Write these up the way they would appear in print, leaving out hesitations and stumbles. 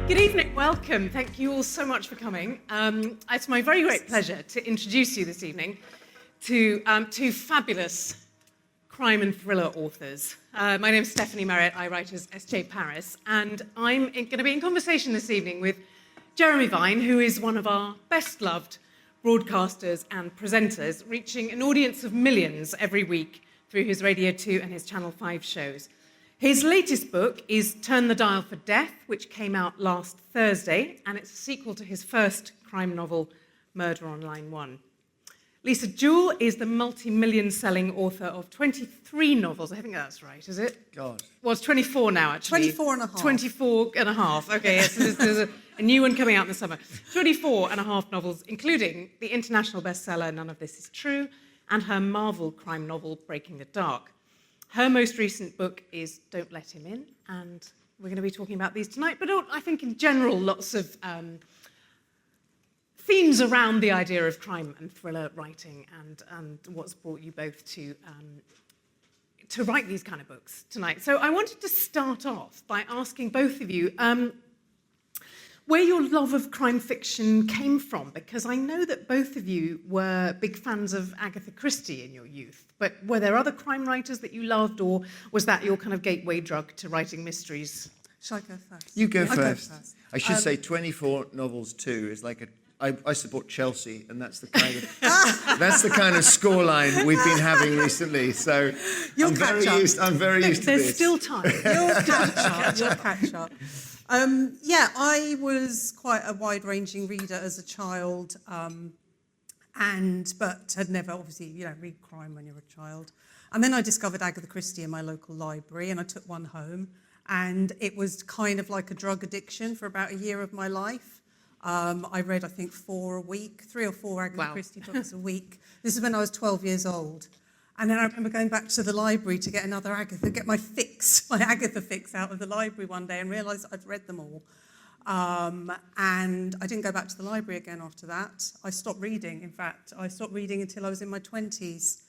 Good evening, welcome. Thank you all so much for coming. It's my very great pleasure to introduce you this evening to two fabulous crime and thriller authors. My name is Stephanie Merritt, I write as S.J. Parris, and I'm going to be in conversation this evening with Jeremy Vine, who is one of our best-loved broadcasters and presenters, reaching an audience of millions every week through his Radio 2 and his Channel 5 shows. His latest book is Turn the Dial for Death, which came out last Thursday, and it's a sequel to his first crime novel, Murder on Line 1. Lisa Jewell is the multi-million-selling author of 23 novels. I think that's right, is it? God. Well, it's 24 now, actually. 24 and a half. 24 and a half. Okay, yes, there's a new one coming out in the summer. 24 and a half novels, including the international bestseller, None of This Is True, and her Marvel crime novel, Breaking the Dark. Her most recent book is Don't Let Him In, and we're going to be talking about these tonight, but I think in general lots of themes around the idea of crime and thriller writing and what's brought you both to write these kind of books tonight. So I wanted to start off by asking both of you where your love of crime fiction came from, because I know that both of you were big fans of Agatha Christie in your youth, but were there other crime writers that you loved, or was that your kind of gateway drug to writing mysteries? Shall I go first? You go I'll first. go first. I should say 24 novels too is like I support Chelsea, and that's the kind of scoreline we've been having recently. So I'm very used to There's this. still time. You'll catch up. I was quite a wide-ranging reader as a child, but had never, obviously, read crime when you're a child. And then I discovered Agatha Christie in my local library, and I took one home, and it was kind of like a drug addiction for about a year of my life. I read, I think, 3 or 4 Agatha Christie books a week. This is when I was 12 years old. And then I remember going back to the library to get another Agatha, get my Agatha fix out of the library one day and realised I'd read them all. And I didn't go back to the library again after that. I stopped reading, in fact. I stopped reading until I was in my 20s.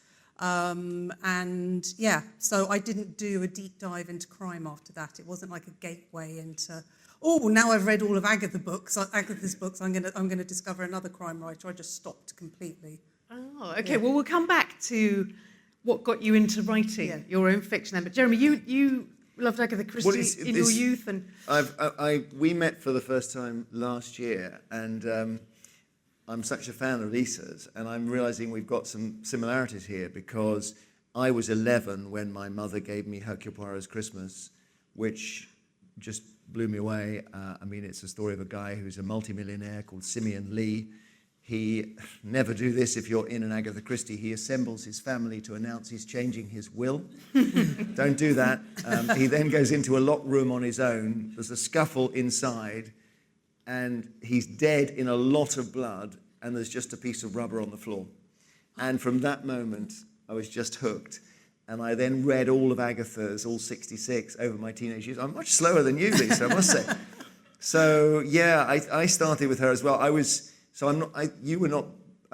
So I didn't do a deep dive into crime after that. It wasn't like a gateway into, now I've read all of Agatha's books, I'm going to discover another crime writer. I just stopped completely. Oh, okay. Yeah. Well, we'll come back to what got you into writing your own fiction then. But Jeremy, you loved Agatha Christie in your youth, and we met for the first time last year, and I'm such a fan of Lisa's, and I'm realising we've got some similarities here, because I was 11 when my mother gave me Hercule Poirot's Christmas, which just blew me away. It's a story of a guy who's a multimillionaire called Simeon Lee. He never do this if you're in an Agatha Christie. He assembles his family to announce he's changing his will. Don't do that. He then goes into a locked room on his own. There's a scuffle inside, and he's dead in a lot of blood, and there's just a piece of rubber on the floor. And from that moment, I was just hooked. And I then read all of Agatha's, all 66, over my teenage years. I'm much slower than you, Lisa, I must say. So, I started with her as well. I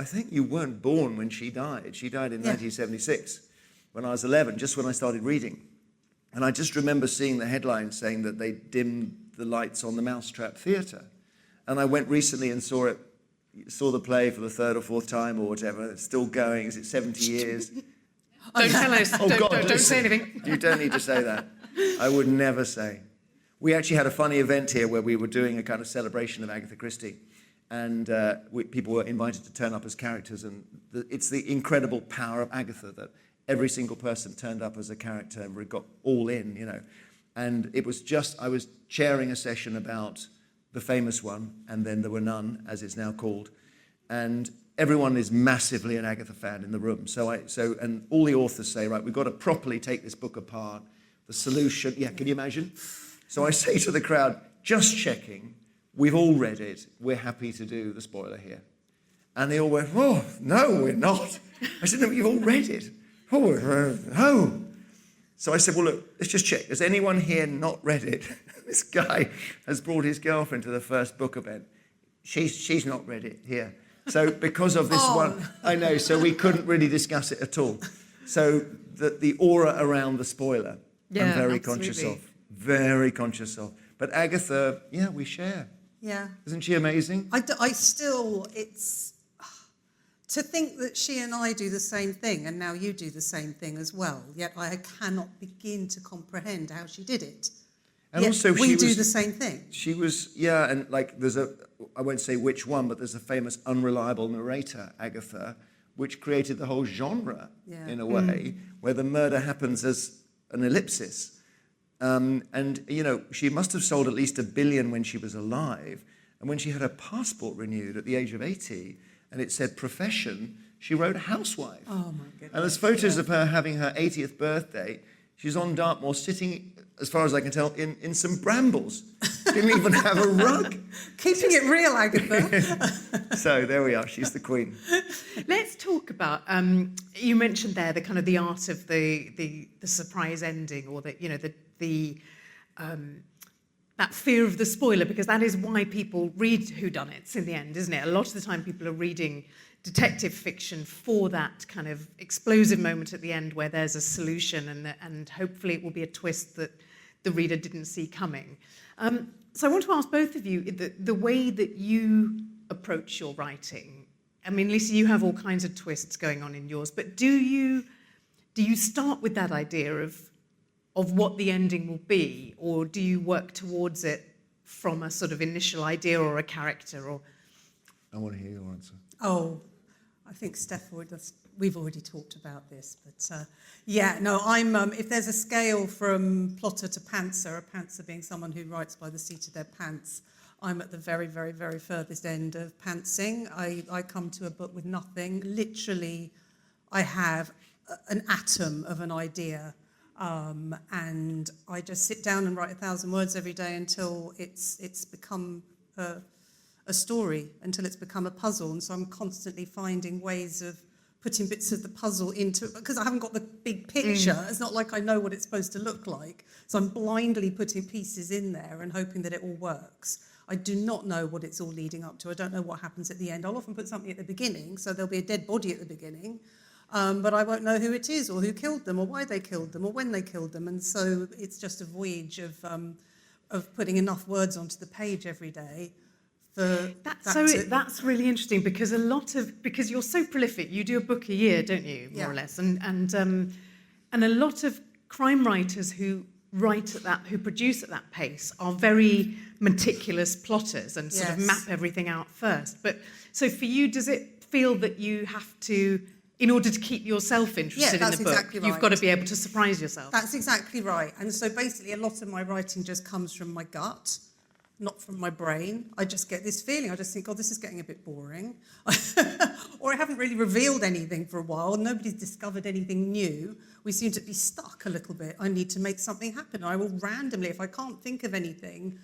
think you weren't born when she died. She died in 1976, when I was 11, just when I started reading. And I just remember seeing the headline saying that they dimmed the lights on the Mousetrap Theatre. And I went recently and saw the play for the 3rd or 4th time or whatever. It's still going. Is it 70 years? Don't tell us. Don't say anything. You don't need to say that. I would never say. We actually had a funny event here where we were doing a kind of celebration of Agatha Christie. And people were invited to turn up as characters, and it's the incredible power of Agatha that every single person turned up as a character and we got all in, And it was I was chairing a session about the famous one, and then there were none, as it's now called, and everyone is massively an Agatha fan in the room. And all the authors say, right, we've got to properly take this book apart. The solution, can you imagine? So I say to the crowd, just checking. We've all read it. We're happy to do the spoiler here. And they all went, oh, no, we're not. I said, no, you've all read it. Oh, no. So I said, well, look, let's just check. Has anyone here not read it? This guy has brought his girlfriend to the first book event. She's not read it here. So because of this one, I know, so we couldn't really discuss it at all. So the aura around the spoiler, I'm very conscious of. very conscious of. But Agatha, yeah, we share. Yeah. Isn't she amazing? I still, it's, to think that she and I do the same thing, and now you do the same thing as well, yet I cannot begin to comprehend how she did it. And yet also we do the same thing. She was, yeah, and like there's I won't say which one, but there's a famous unreliable narrator, Agatha, which created the whole genre in a way, where the murder happens as an ellipsis. And, you know, she must have sold at least 1 billion when she was alive. And when she had her passport renewed at the age of 80, and it said profession, she wrote housewife. Oh, my goodness. And there's photos of her having her 80th birthday. She's on Dartmoor sitting, as far as I can tell, in some brambles. Didn't even have a rug. Keeping it real, Agatha. So there we are. She's the queen. Let's talk about. You mentioned there the kind of the art of the surprise ending, or that fear of the spoiler, because that is why people read whodunits in the end, isn't it? A lot of the time, people are reading detective fiction for that kind of explosive moment at the end where there's a solution, and hopefully it will be a twist that the reader didn't see coming. So I want to ask both of you the way that you approach your writing. I mean, Lisa, you have all kinds of twists going on in yours, but do you start with that idea of what the ending will be, or do you work towards it from a sort of initial idea or a character? Or I want to hear your answer. Oh, I think Steph, we've already talked about this, but yeah, no, I'm. If there's a scale from plotter to pantser, a pantser being someone who writes by the seat of their pants, I'm at the very, very, very furthest end of pantsing. I come to a book with nothing. Literally, I have an atom of an idea, and I just sit down and write 1,000 words every day until it's become a story, until it's become a puzzle. And so I'm constantly finding ways of putting bits of the puzzle into it, because I haven't got the big picture. It's not like I know what it's supposed to look like. So I'm blindly putting pieces in there and hoping that it all works. I do not know what it's all leading up to. I don't know what happens at the end. I'll often put something at the beginning, so there'll be a dead body at the beginning, but I won't know who it is, or who killed them, or why they killed them, or when they killed them. And so it's just a voyage of putting enough words onto the page every day. That's really interesting, because because you're so prolific, you do a book a year, don't you, more or less, and a lot of crime writers who produce at that pace are very meticulous plotters and sort of map everything out first. But so for you, does it feel that you have to, in order to keep yourself interested in the book, exactly right. You've got to be able to surprise yourself? That's exactly right. And so basically a lot of my writing just comes from my gut, not from my brain. I just get this feeling. I just think, oh, this is getting a bit boring. Or I haven't really revealed anything for a while. Nobody's discovered anything new. We seem to be stuck a little bit. I need to make something happen. I will randomly, if I can't think of anything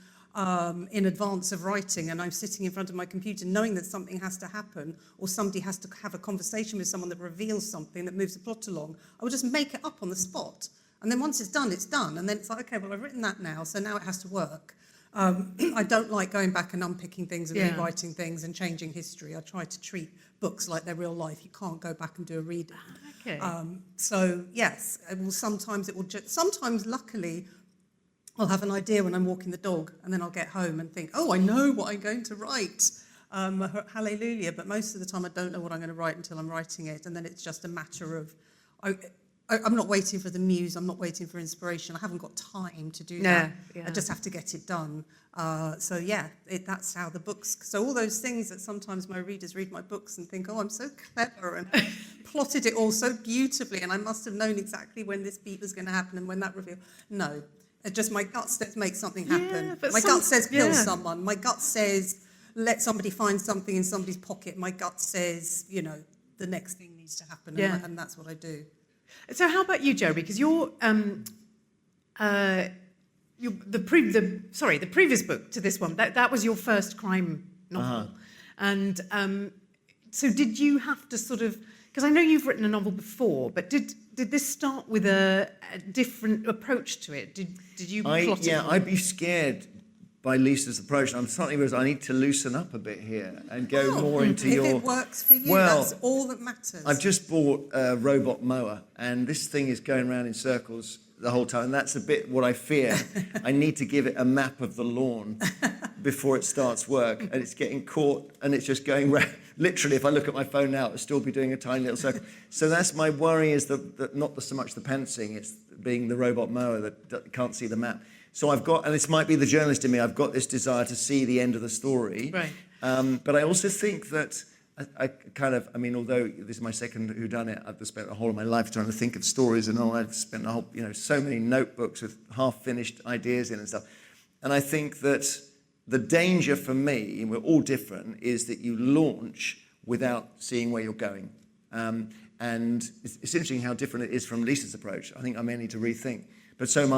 in advance of writing, and I'm sitting in front of my computer knowing that something has to happen, or somebody has to have a conversation with someone that reveals something that moves the plot along, I will just make it up on the spot. And then once it's done, it's done. And then it's like, okay, well, I've written that now, so now it has to work. I don't like going back and unpicking things and rewriting things and changing history. I try to treat books like they're real life. You can't go back and do a reading. Okay. So yes, sometimes luckily, I'll have an idea when I'm walking the dog, and then I'll get home and think, oh, I know what I'm going to write. Hallelujah. But most of the time I don't know what I'm going to write until I'm writing it, and then it's just a matter of I'm not waiting for the muse. I'm not waiting for inspiration. I haven't got time to do that. Yeah. I just have to get it done. That's how the books. So all those things that sometimes my readers read my books and think, oh, I'm so clever and plotted it all so beautifully, and I must have known exactly when this beat was going to happen and when that reveal. No, it's just my gut says make something happen. My gut says kill someone. My gut says let somebody find something in somebody's pocket. My gut says, the next thing needs to happen, and that's what I do. So how about you, Joe? Because the previous book to this one, that was your first crime novel. And so did you have to sort of, because I know you've written a novel before, but did this start with a different approach to it? Did you plot it? Yeah, I'd be scared by Lisa's approach. I'm starting to realize I need to loosen up a bit here and go more into if it works for you, that's all that matters. I've just bought a robot mower, and this thing is going around in circles the whole time. And that's a bit what I fear. I need to give it a map of the lawn before it starts work, and it's getting caught, and it's just going round. Literally, if I look at my phone now, it'll still be doing a tiny little circle. So that's my worry, is that not so much the pantsing, it's being the robot mower that can't see the map. So I've got, and this might be the journalist in me, I've got this desire to see the end of the story. Right. But I also think that although this is my second whodunit, I've spent a whole of my life trying to think of stories and all. I've spent so many notebooks with half-finished ideas in and stuff. And I think that the danger for me, and we're all different, is that you launch without seeing where you're going. And it's interesting how different it is from Lisa's approach. I think I may need to rethink. But so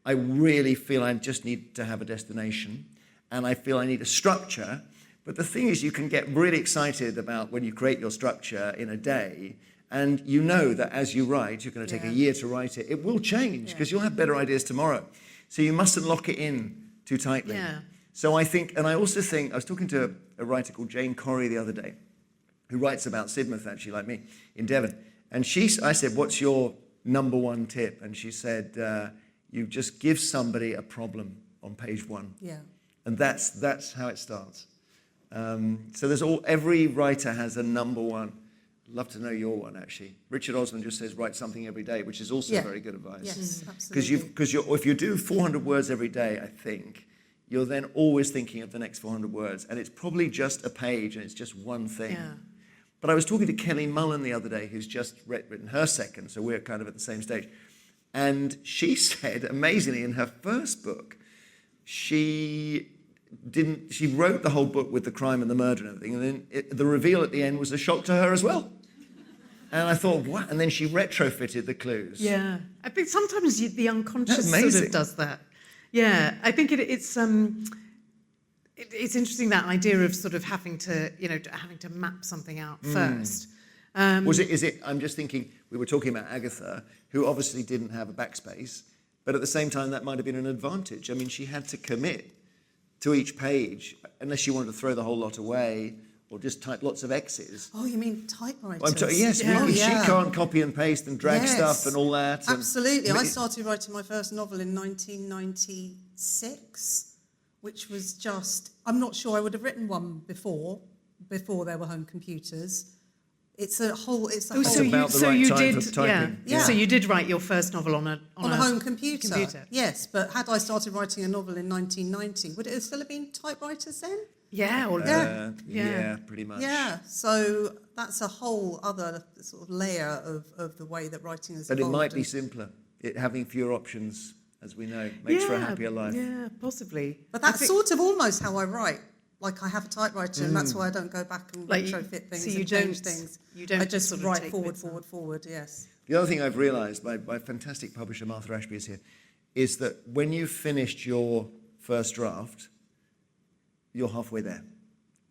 I really feel I just need to have a destination, and I feel I need a structure. But the thing is, you can get really excited about when you create your structure in a day, and you know that as you write, you're going to take a year to write it. It will change, because you'll have better ideas tomorrow. So you mustn't lock it in too tightly. Yeah. So I think, and I also think, I was talking to a writer called Jane Corrie the other day, who writes about Sidmouth, actually, like me, in Devon. And I said, what's your number one tip? And she said, you just give somebody a problem on page 1. Yeah. And that's how it starts. So every writer has a number one. I'd love to know your one, actually. Richard Osman just says, write something every day, which is also very good advice. Yes, absolutely. Because if you do 400 words every day, I think, you're then always thinking of the next 400 words. And it's probably just a page, and it's just one thing. Yeah. But I was talking to Kelly Mullen the other day, who's just written her second, so we're kind of at the same stage. And she said, amazingly, in her first book, she wrote the whole book with the crime and the murder and everything, and then the reveal at the end was a shock to her as well. And I thought, what? And then she retrofitted the clues. Yeah, I think sometimes the unconscious sort of does that. Yeah, I think it's interesting, that idea of sort of having to map something out first. I'm just thinking, we were talking about Agatha, who obviously didn't have a backspace, but at the same time, that might have been an advantage. I mean, she had to commit to each page, unless she wanted to throw the whole lot away or just type lots of X's. Oh, you mean typewriters? Yes, she can't copy and paste and drag stuff and all that. Absolutely. I started writing my first novel in 1996, which was just, I'm not sure I would have written one before there were home computers. It's a whole. It's about the right time for typing. Yeah. So you did write your first novel on a home computer. Yes, but had I started writing a novel in 1990, would it have still have been typewriters then? Yeah. Yeah, pretty much. Yeah. So that's a whole other sort of layer of the way that writing has evolved. But it might be simpler. Having fewer options, as we know, makes for a happier life. Yeah, possibly. But that's sort of almost how I write. Like, I have a typewriter, and that's why I don't go back and retrofit things and change things. I just sort of write forward, yes. The other thing I've realised, my fantastic publisher, Martha Ashby, is here, is that when you've finished your first draft, you're halfway there.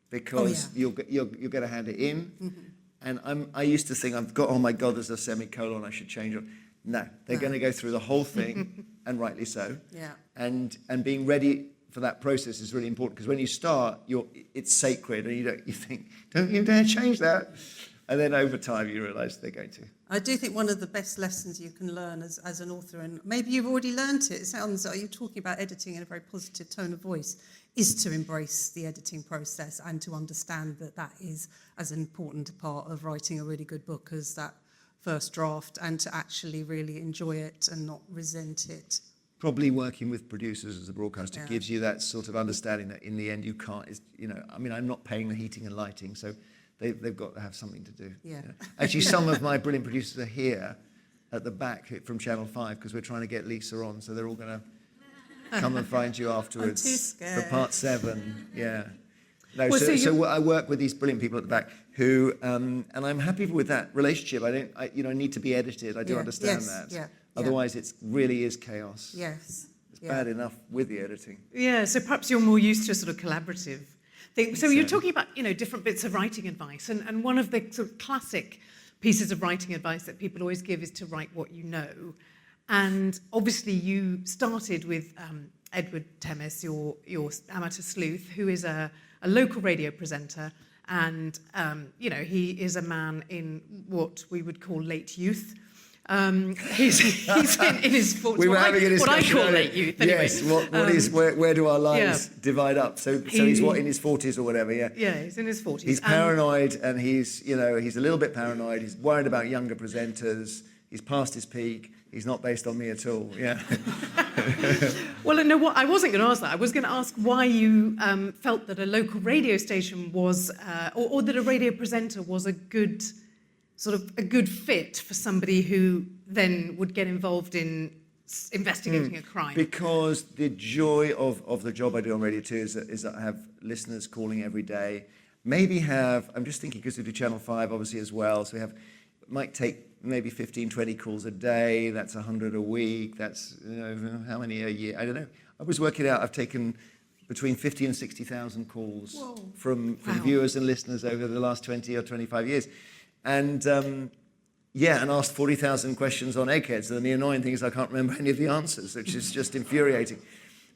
Because you're going to hand it in. Mm-hmm. And I used to think, oh my God, there's a semicolon, I should change it. No, they're going to go through the whole thing, and rightly so. Yeah. And being ready for that process is really important, because when you start, it's sacred, and you think, don't you dare change that. And then over time, you realise they're going to. I do think one of the best lessons you can learn as an author, and maybe you've already learned it, it sounds like you're talking about editing in a very positive tone of voice, is to embrace the editing process and to understand that is as important a part of writing a really good book as that first draft, and to actually really enjoy it and not resent it. Probably working with producers as a broadcaster gives you that sort of understanding that in the end you can't, I'm not paying the heating and lighting, so they've got to have something to do. Yeah. Actually, some of my brilliant producers are here at the back from Channel 5, because we're trying to get Lisa on, so they're all going to come and find you afterwards. I'm too scared. For part 7, yeah. No, so I work with these brilliant people at the back who, and I'm happy with that relationship. I need to be edited. I do understand that. Yeah. Otherwise, it really is chaos. Yes. It's bad enough with the editing. Yeah, so perhaps you're more used to a sort of collaborative thing. So you're talking about, different bits of writing advice. And one of the sort of classic pieces of writing advice that people always give is to write what you know. And obviously you started with Edward Temis, your amateur sleuth, who is a local radio presenter. And, he is a man in what we would call late youth. He's in his 40s. We were having a discussion. What I call late youth, anyway. Yes, where do our lives divide up? So he's what, in his 40s or whatever, yeah? Yeah, he's in his 40s. He's paranoid, and he's a little bit paranoid. He's worried about younger presenters. He's past his peak. He's not based on me at all, yeah. Well, no, what I wasn't going to ask that. I was going to ask why you felt that a local radio station was, or that a radio presenter was a good fit for somebody who then would get involved in investigating a crime. Because the joy of the job I do on Radio 2 is that I have listeners calling every day. I'm just thinking, because we do Channel 5 obviously as well, so might take maybe 15, 20 calls a day. That's 100 a week. That's how many a year? I don't know. I was working out, I've taken between 50 and 60,000 calls from viewers and listeners over the last 20 or 25 years. And and asked 40,000 questions on eggheads. And the annoying thing is I can't remember any of the answers, which is just infuriating.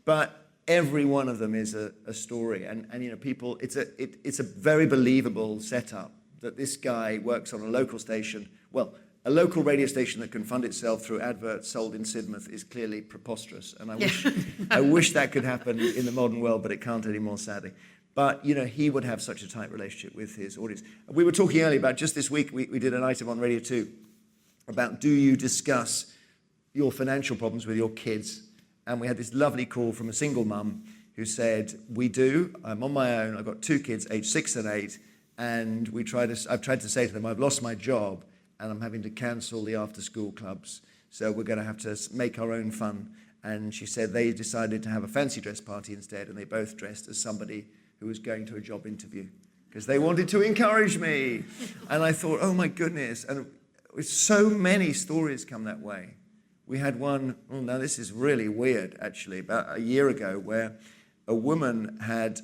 But every one of them is a story. And people, it's a very believable setup that this guy works on a local station. Well, a local radio station that can fund itself through adverts sold in Sidmouth is clearly preposterous. And I wish that could happen in the modern world, but it can't anymore, sadly. But, he would have such a tight relationship with his audience. We were talking earlier about, just this week, we did an item on Radio 2 about, do you discuss your financial problems with your kids? And we had this lovely call from a single mum who said, we do. I'm on my own. I've got 2 kids, aged 6 and 8. And I've tried to say to them, I've lost my job and I'm having to cancel the after-school clubs. So we're going to have to make our own fun. And she said they decided to have a fancy dress party instead, and they both dressed as somebody who was going to a job interview because they wanted to encourage me. And I thought, oh my goodness. And with so many stories come that way. We had one, now this is really weird actually, about a year ago, where a woman had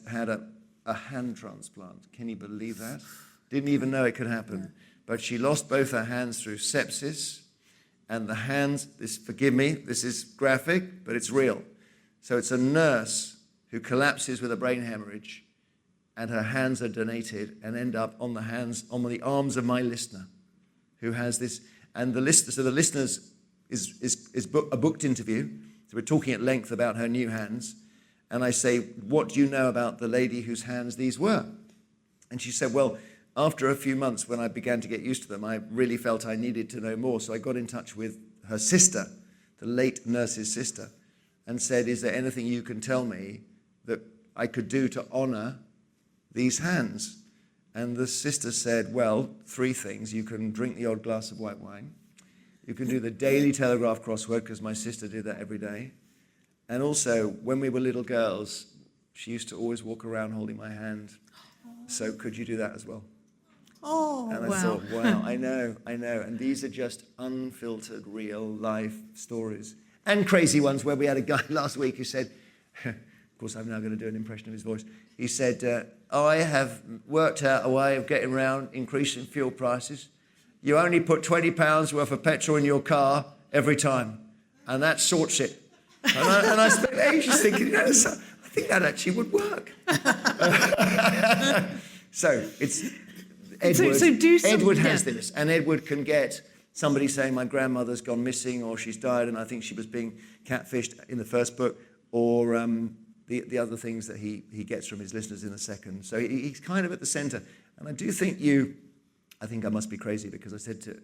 a hand transplant. Can you believe that? Didn't even know it could happen. But she lost both her hands through sepsis, and the hands, forgive me, this is graphic, but it's real. So it's a nurse who collapses with a brain hemorrhage, and her hands are donated and end up on the arms of my listener, who has this, and the listeners is a booked interview. So we're talking at length about her new hands. And I say, what do you know about the lady whose hands these were? And she said, well, after a few months when I began to get used to them, I really felt I needed to know more. So I got in touch with her sister, the late nurse's sister, and said, is there anything you can tell me that I could do to honor these hands? And the sister said, well, 3 things. You can drink the odd glass of white wine. You can do the Daily Telegraph crossword, because my sister did that every day. And also, when we were little girls, she used to always walk around holding my hand. So could you do that as well? Oh, and I thought, wow, I know. And these are just unfiltered, real life stories. And crazy ones, where we had a guy last week who said, of course I'm now going to do an impression of his voice. He said, I have worked out a way of getting around increasing fuel prices. You only put £20 worth of petrol in your car every time, and that sorts it. And I spent ages thinking, I think that actually would work. So it's Edward. Edward has this, and Edward can get somebody saying, my grandmother's gone missing, or she's died, and I think she was being catfished in the first book, or the other things that he gets from his listeners in the second. So he's kind of at the centre. And I do think I think I must be crazy, because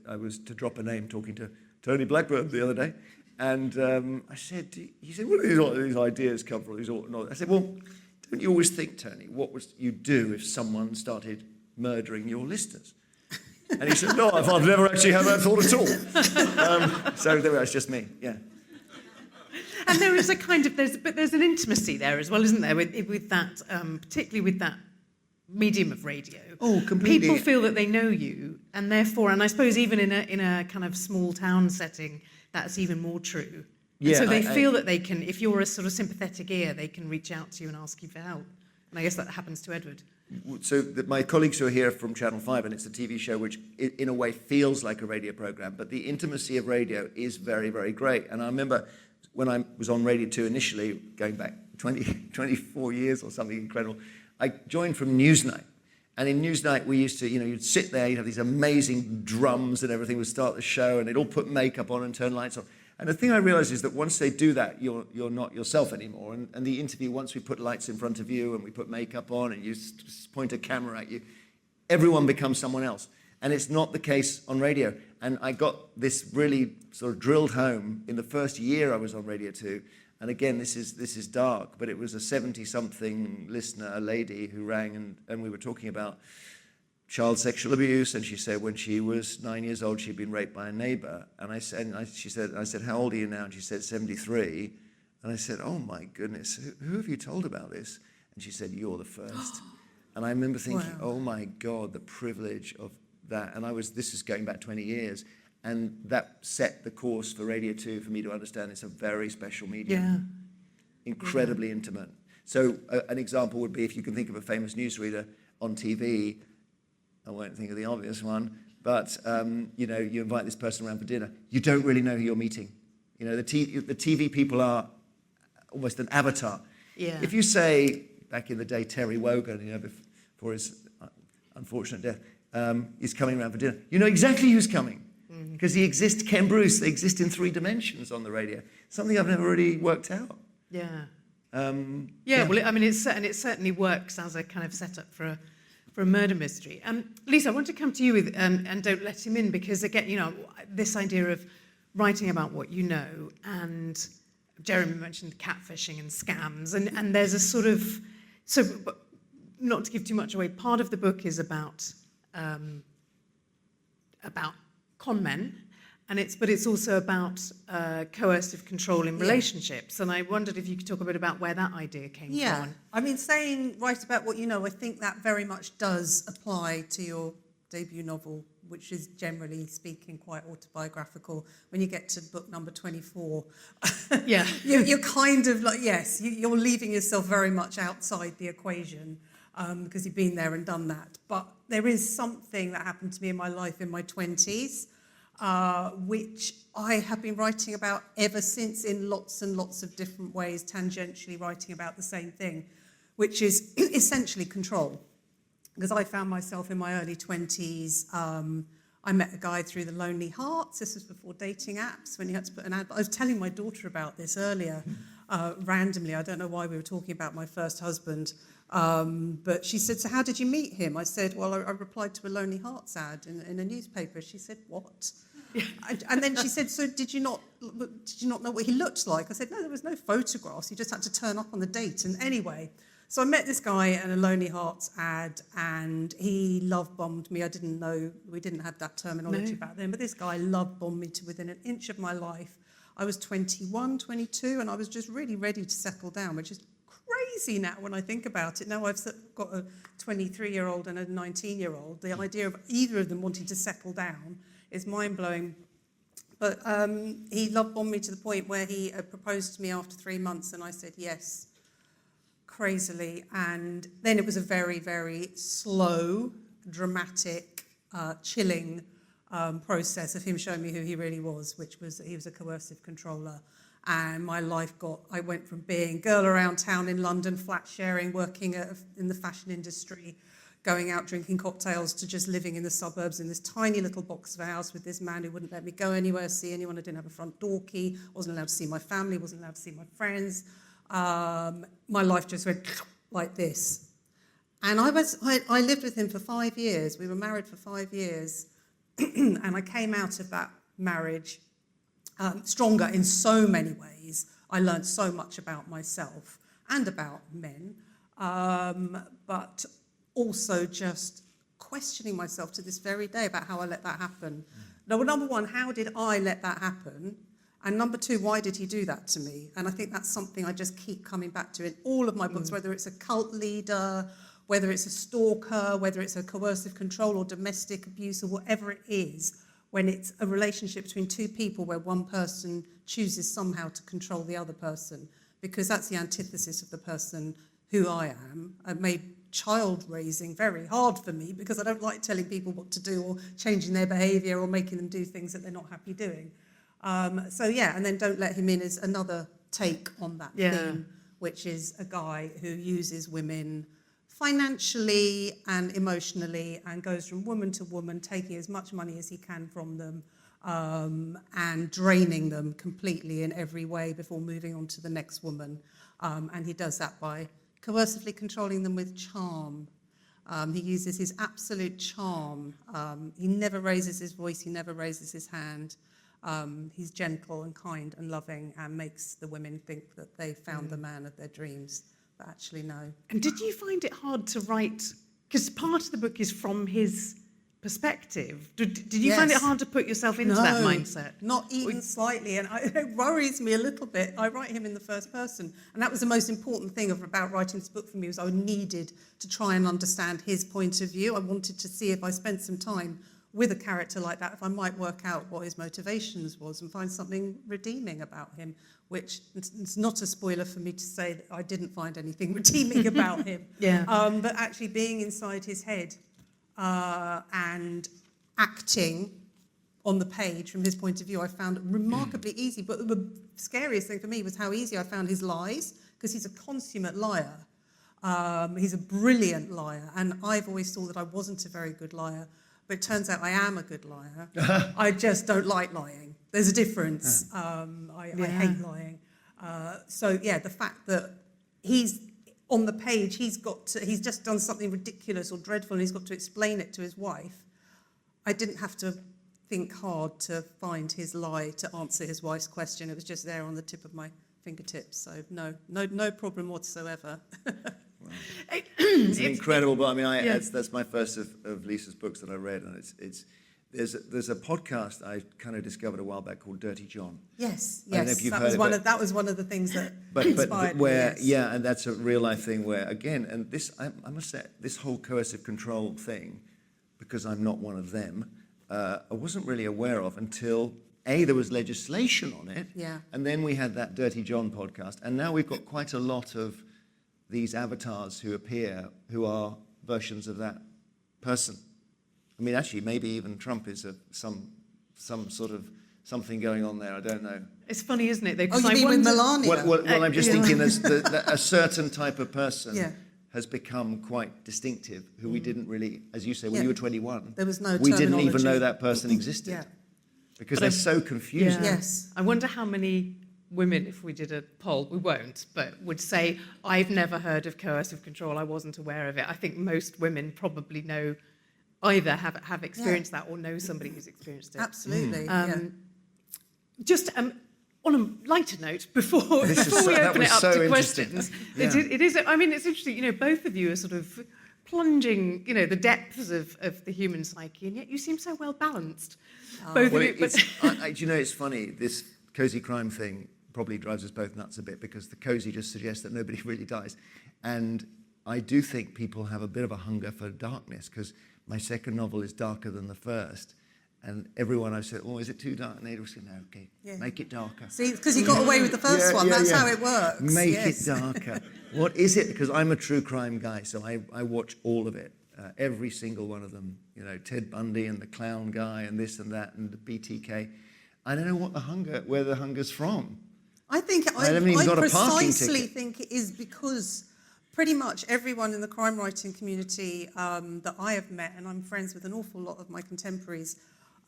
I was to drop a name talking to Tony Blackburn the other day. And he said, where do these ideas come from? I said, well, don't you always think, Tony, what would you do if someone started murdering your listeners? And he said, no, I've never actually had that thought at all. So there we are, it's just me, yeah. And there is a kind of, there's an intimacy there as well, isn't there, with that, particularly with that medium of radio. Oh, completely. People feel that they know you, and therefore, and I suppose even in a kind of small town setting, that's even more true. Yeah, and so they feel that they can, if you're a sort of sympathetic ear, they can reach out to you and ask you for help. And I guess that happens to Edward. So my colleagues who are here from Channel 5, and it's a TV show which in a way feels like a radio program, but the intimacy of radio is very, very great. And I remember when I was on Radio 2 initially, going back 24 years or something incredible, I joined from Newsnight. And in Newsnight, we used to, you'd sit there, you'd have these amazing drums and everything would start the show, and they'd all put makeup on and turn lights on. And the thing I realized is that once they do that, you're not yourself anymore. And the interview, once we put lights in front of you and we put makeup on and you point a camera at you, everyone becomes someone else. And it's not the case on radio. And I got this really sort of drilled home in the first year I was on Radio 2. And again, this is dark, but it was a 70-something listener, a lady, who rang, and we were talking about child sexual abuse, and she said when she was 9 years old, she'd been raped by a neighbor. And I said, how old are you now? And she said, 73. And I said, oh my goodness, who have you told about this? And she said, you're the first. And I remember thinking, wow. Oh my God, the privilege of that. And this is going back 20 years. And that set the course for Radio 2 for me to understand it's a very special medium. Yeah. Incredibly intimate. So an example would be if you can think of a famous newsreader on TV, I won't think of the obvious one, but you invite this person around for dinner. You don't really know who you're meeting. The TV people are almost an avatar. Yeah. If you say, back in the day, Terry Wogan, before his unfortunate death, is coming around for dinner, you know exactly who's coming. Because he exists, Ken Bruce, they exist in 3 dimensions on the radio. Something I've never really worked out. Yeah. Yeah. Well, it certainly works as a kind of setup for a murder mystery. Lisa, I want to come to you with and Don't Let Him In, because again, this idea of writing about what you know, and Jeremy mentioned catfishing and scams, and there's a sort of, so not to give too much away, part of the book is about con men, but it's also about coercive control in relationships. And I wondered if you could talk a bit about where that idea came from. Yeah, I mean, saying write about what you know, I think that very much does apply to your debut novel, which is generally speaking quite autobiographical. When you get to book number 24, yeah, you're kind of like, yes, you're leaving yourself very much outside the equation. Because you've been there and done that. But there is something that happened to me in my life in my 20s, which I have been writing about ever since in lots and lots of different ways, tangentially writing about the same thing, which is essentially control. Because I found myself in my early 20s, I met a guy through the Lonely Hearts. This was before dating apps, when you had to put an ad. I was telling my daughter about this earlier, randomly. I don't know why we were talking about my first husband. But she said, so how did you meet him? I said, well, I replied to a Lonely Hearts ad in a newspaper. She said, what? And then she said, so did you not know what he looked like? I said, no, there was no photographs. You just had to turn up on the date. And anyway, so I met this guy in a Lonely Hearts ad, and he love-bombed me. I didn't know, we didn't have that terminology back then, but this guy love-bombed me to within an inch of my life. I was 21, 22, and I was just really ready to settle down, which is crazy now when I think about it. Now I've got a 23-year-old and a 19-year-old. The idea of either of them wanting to settle down is mind-blowing. But he love-bombed me to the point where he proposed to me after 3 months, and I said yes, crazily. And then it was a very, very slow, dramatic, chilling process of him showing me who he really was, which was that he was a coercive controller. And my life I went from being girl around town in London, flat sharing, working in the fashion industry, going out drinking cocktails, to just living in the suburbs in this tiny little box of a house with this man who wouldn't let me go anywhere, see anyone. I didn't have a front door key, wasn't allowed to see my family, wasn't allowed to see my friends. My life just went like this. And I lived with him for 5 years. We were married for 5 years. And I came out of that marriage stronger in so many ways. I learned so much about myself and about men, but also just questioning myself to this very day about how I let that happen. Now, number one, how did I let that happen? And number two, why did he do that to me? And I think that's something I just keep coming back to in all of my books, whether it's a cult leader, whether it's a stalker, whether it's a coercive control or domestic abuse or whatever it is. When it's a relationship between two people where one person chooses somehow to control the other person, because that's the antithesis of the person who I am. I've made child raising very hard for me because I don't like telling people what to do or changing their behaviour or making them do things that they're not happy doing. And then Don't Let Him In is another take on that theme, which is a guy who uses women financially and emotionally, and goes from woman to woman, taking as much money as he can from them, and draining them completely in every way before moving on to the next woman. And he does that by coercively controlling them with charm. He uses his absolute charm. He never raises his voice, he never raises his hand. He's gentle and kind and loving, and makes the women think that they found the man of their dreams, but actually no. And did you find it hard to write? Because part of the book is from his perspective. Did you find it hard to put yourself into that mindset? Not even slightly, and it worries me a little bit. I write him in the first person, and that was the most important thing about writing this book for me, was I needed to try and understand his point of view. I wanted to see, if I spent some time with a character like that, if I might work out what his motivations was and find something redeeming about him, which it's not a spoiler for me to say that I didn't find anything redeeming about him. But actually being inside his head and acting on the page from his point of view, I found remarkably easy. But the scariest thing for me was how easy I found his lies, because he's a consummate liar. He's a brilliant liar, and I've always thought that I wasn't a very good liar, but it turns out I am a good liar. I just don't like lying. There's a difference. I hate lying. The fact that he's on the page, he's just done something ridiculous or dreadful, and he's got to explain it to his wife. I didn't have to think hard to find his lie to answer his wife's question. It was just there on the tip of my fingertips. So no problem whatsoever. It's an incredible book. I mean, that's my first of Lisa's books that I read, and there's a podcast I kind of discovered a while back called Dirty John. Yes, I don't know if you've heard of it. That was one of the things that inspired me. And that's a real life thing where, again, and this I must say, this whole coercive control thing, because I'm not one of them, I wasn't really aware of until there was legislation on it, and then we had that Dirty John podcast, and now we've got quite a lot of these avatars who appear, who are versions of that person. I mean, actually, maybe even Trump is some sort of something going on there. I don't know. It's funny, isn't it? You mean with Melania? Well, I'm just thinking that a certain type of person has become quite distinctive, who we didn't really, as you say, when you were 21, there was no we didn't even know that person existed. Because they're so confusing. Yes. I wonder how many women, if we did a poll, we won't, but would say, I've never heard of coercive control, I wasn't aware of it. I think most women probably know, either have experienced that or know somebody who's experienced it. Absolutely. Just on a lighter note, before we open it up to questions, it is. I mean, it's interesting. You know, both of you are sort of plunging, the depths of the human psyche, and yet you seem so well balanced. Both of you. It's funny. This cozy crime thing probably drives us both nuts a bit, because the cozy just suggests that nobody really dies, and I do think people have a bit of a hunger for darkness, because my second novel is darker than the first, and everyone I've said, is it too dark? And they'd all say, no, okay, make it darker. See, because you got away with the first one, that's how it works. Make it darker. What is it? Because I'm a true crime guy, so I watch all of it, every single one of them, Ted Bundy and the clown guy and this and that and the BTK. I don't know where the hunger's from. I precisely think it is because pretty much everyone in the crime writing community that I have met, and I'm friends with an awful lot of my contemporaries,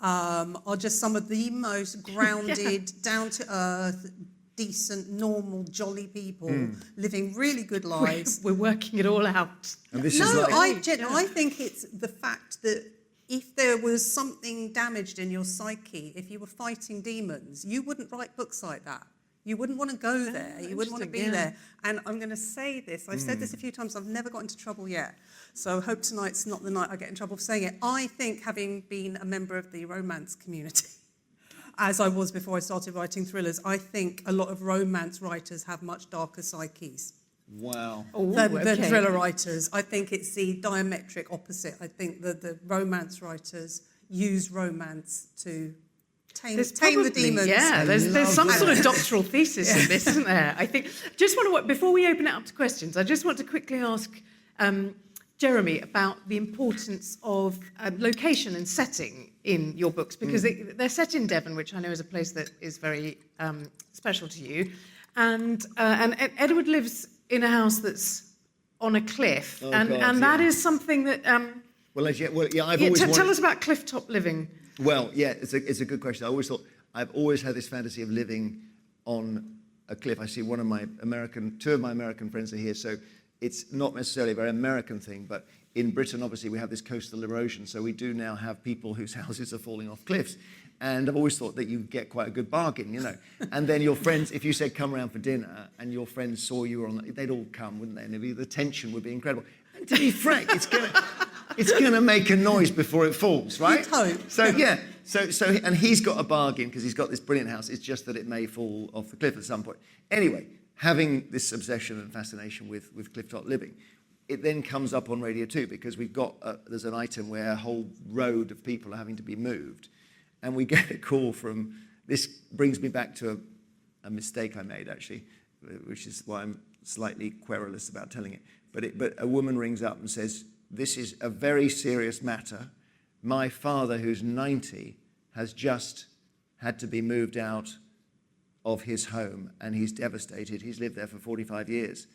are just some of the most grounded, down-to-earth, decent, normal, jolly people living really good lives. We're working it all out. And this I think it's the fact that if there was something damaged in your psyche, if you were fighting demons, you wouldn't write books like that. You wouldn't want to go there. You wouldn't want to be there. And I'm going to say this. I've said this a few times. I've never got into trouble yet. So I hope tonight's not the night I get in trouble for saying it. I think, having been a member of the romance community, as I was before I started writing thrillers, I think a lot of romance writers have much darker psyches. Wow. Than thriller writers. I think it's the diametric opposite. I think that the romance writers use romance to tame the demons. Yeah, there's some sort of doctoral thesis in this, isn't there? I think. Before we open it up to questions, I just want to quickly ask Jeremy about the importance of location and setting in your books, because they're set in Devon, which I know is a place that is very special to you, and Edward lives in a house that's on a cliff, Oh, and God, that yeah. is something that. I've Yeah, always tell us about clifftop living. Well, yeah, it's a good question. I've always had this fantasy of living on a cliff. I see two of my American friends are here, so it's not necessarily a very American thing, but in Britain, obviously, we have this coastal erosion, so we do now have people whose houses are falling off cliffs. And I've always thought that you get quite a good bargain, you know. And then your friends, if you said come around for dinner, and your friends saw you were they'd all come, wouldn't they? And the tension would be incredible. And to be frank, it's gonna make a noise before it falls, right? You'd hope. So yeah, and he's got a bargain because he's got this brilliant house. It's just that it may fall off the cliff at some point. Anyway, having this obsession and fascination with clifftop living, it then comes up on Radio 2 because we've got there's an item where a whole road of people are having to be moved, and we get a call from. This brings me back to a mistake I made actually, which is why I'm slightly querulous about telling it. But a woman rings up and says, "This is a very serious matter. My father, who's 90, has just had to be moved out of his home, and he's devastated. He's lived there for 45 years."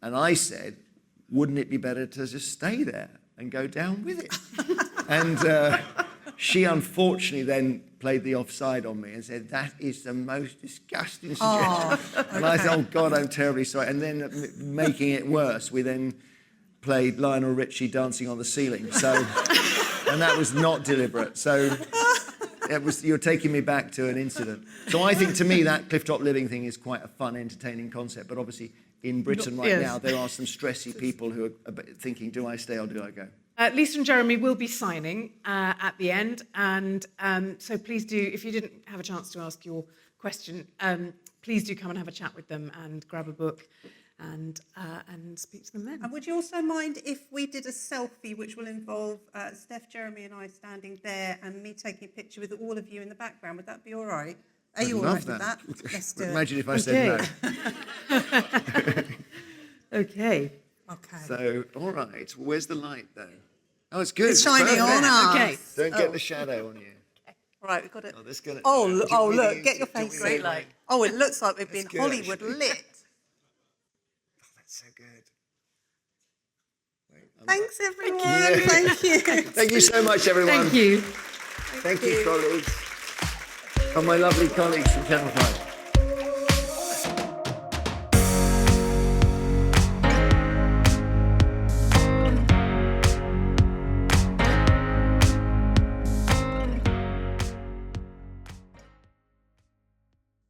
And I said, wouldn't it be better to just stay there and go down with it? And she unfortunately then played the offside on me and said, that is the most disgusting suggestion. And I said, oh God, I'm terribly sorry. And then making it worse, we then played Lionel Richie Dancing on the Ceiling. So, and that was not deliberate. So you're taking me back to an incident. So I think to me that clifftop living thing is quite a fun, entertaining concept. But obviously in Britain right now, there are some stressy people who are thinking, do I stay or do I go? Lisa and Jeremy will be signing at the end, and so please do, if you didn't have a chance to ask your question, please do come and have a chat with them and grab a book and speak to them then. And would you also mind if we did a selfie, which will involve Steph, Jeremy and I standing there and me taking a picture with all of you in the background? Would that be all right? Are you all right with that? Let's do it. Imagine if I said no. Okay. Okay. So, all right. Where's the light, though? Oh, it's good. It's shining on us. Okay. Don't get the shadow on you. Right, we've got it. Oh, this gonna. Oh, do you look, want me to look, use- get your do you want face me to in. use my- Oh, it looks like we've been good, Hollywood actually. lit. Oh, that's so good. Wait, Thanks, everyone. Yeah. Thank you. Thank you so much, everyone. Thank you. Thank you, colleagues. And my lovely colleagues from Channel 5.